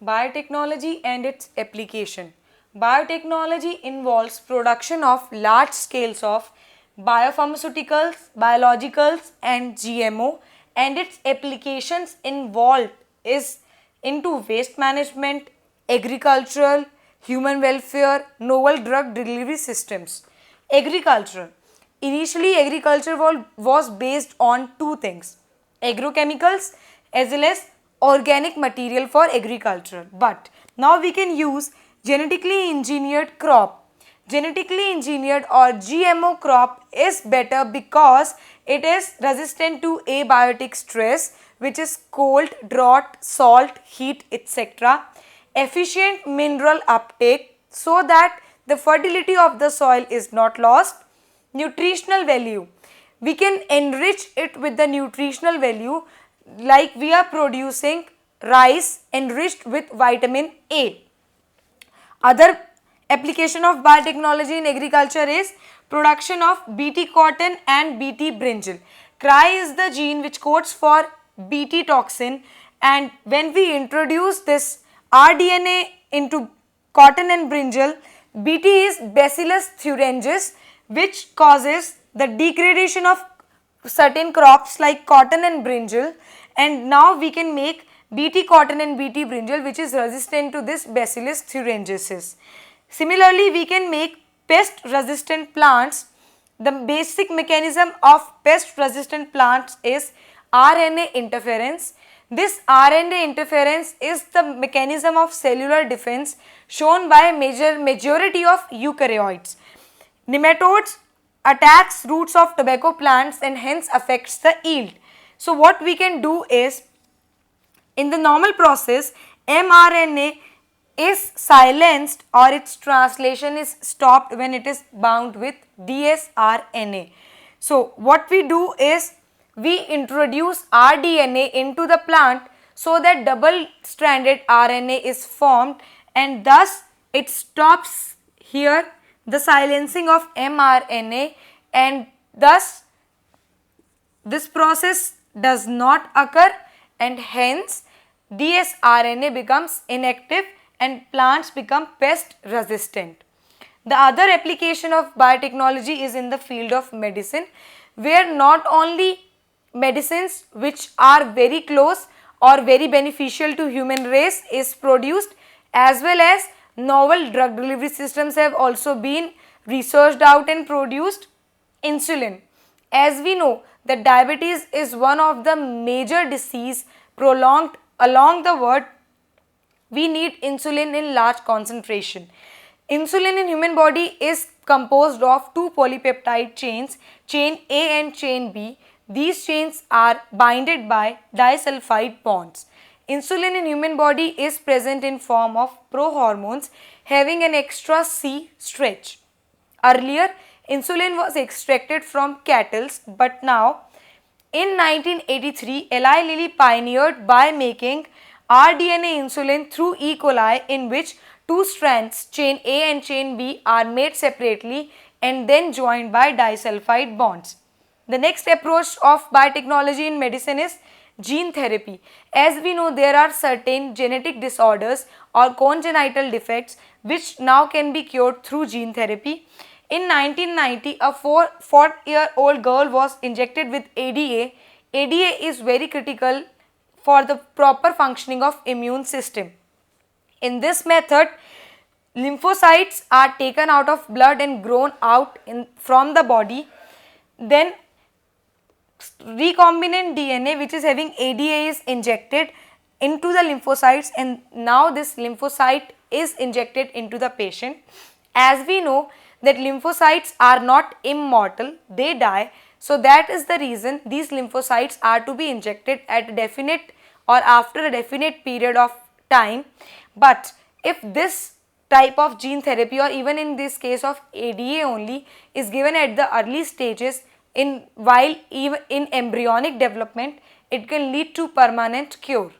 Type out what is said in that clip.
Biotechnology and its application. Biotechnology involves production of large scales of biopharmaceuticals, biologicals and GMO, and its applications involved is into waste management, agricultural, human welfare, novel drug delivery systems. Agriculture. Initially, agriculture was based on two things: agrochemicals as well as organic material for agriculture. But now we can use genetically engineered crop. Genetically engineered or GMO crop is better because it is resistant to abiotic stress, which is cold, drought, salt, heat, etc. Efficient mineral uptake so that the fertility of the soil is not lost. Nutritional value. We can enrich it with the nutritional value, like we are producing rice enriched with vitamin A. Other application of biotechnology in agriculture is production of Bt cotton and Bt brinjal. CRY is the gene which codes for Bt toxin, and when we introduce this rDNA into cotton and brinjal, Bt is Bacillus thuringiensis, which causes the degradation of certain crops like cotton and brinjal, and now we can make Bt cotton and Bt brinjal which is resistant to this Bacillus thuringiensis. Similarly, we can make pest resistant plants. The basic mechanism of pest resistant plants is RNA interference. This RNA interference is the mechanism of cellular defense shown by majority of eukaryotes. Nematodes attacks roots of tobacco plants and hence affects the yield. So what we can do is, in the normal process, mRNA is silenced or its translation is stopped when it is bound with dsRNA. So what we do is, we introduce rDNA into the plant so that double stranded RNA is formed, and thus it stops here the silencing of mRNA, and thus this process does not occur, and hence dsRNA becomes inactive and plants become pest resistant. The other application of biotechnology is in the field of medicine, where not only medicines which are very close or very beneficial to human race is produced, as well as novel drug delivery systems have also been researched out and produced. Insulin. As we know that diabetes is one of the major disease prolonged along the world, we need insulin in large concentration. Insulin in human body is composed of two polypeptide chains, chain A and chain B. These chains are binded by disulfide bonds. Insulin in human body is present in form of prohormones having an extra C stretch. Earlier, insulin was extracted from cattle, but now in 1983, Eli Lilly pioneered by making rDNA insulin through E. coli, in which two strands, chain A and chain B, are made separately and then joined by disulfide bonds. The next approach of biotechnology in medicine is gene therapy. As we know, there are certain genetic disorders or congenital defects which now can be cured through gene therapy. In 1990, a 4-year-old girl was injected with ADA. ADA is very critical for the proper functioning of immune system. In this method, lymphocytes are taken out of blood and grown out from the body. Then recombinant DNA, which is having ADA, is injected into the lymphocytes, and now this lymphocyte is injected into the patient. As we know that lymphocytes are not immortal, they die. So that is the reason these lymphocytes are to be injected at a definite or after a definite period of time. But if this type of gene therapy, or even in this case of ADA only, is given at the early stages while even in embryonic development, it can lead to permanent cure.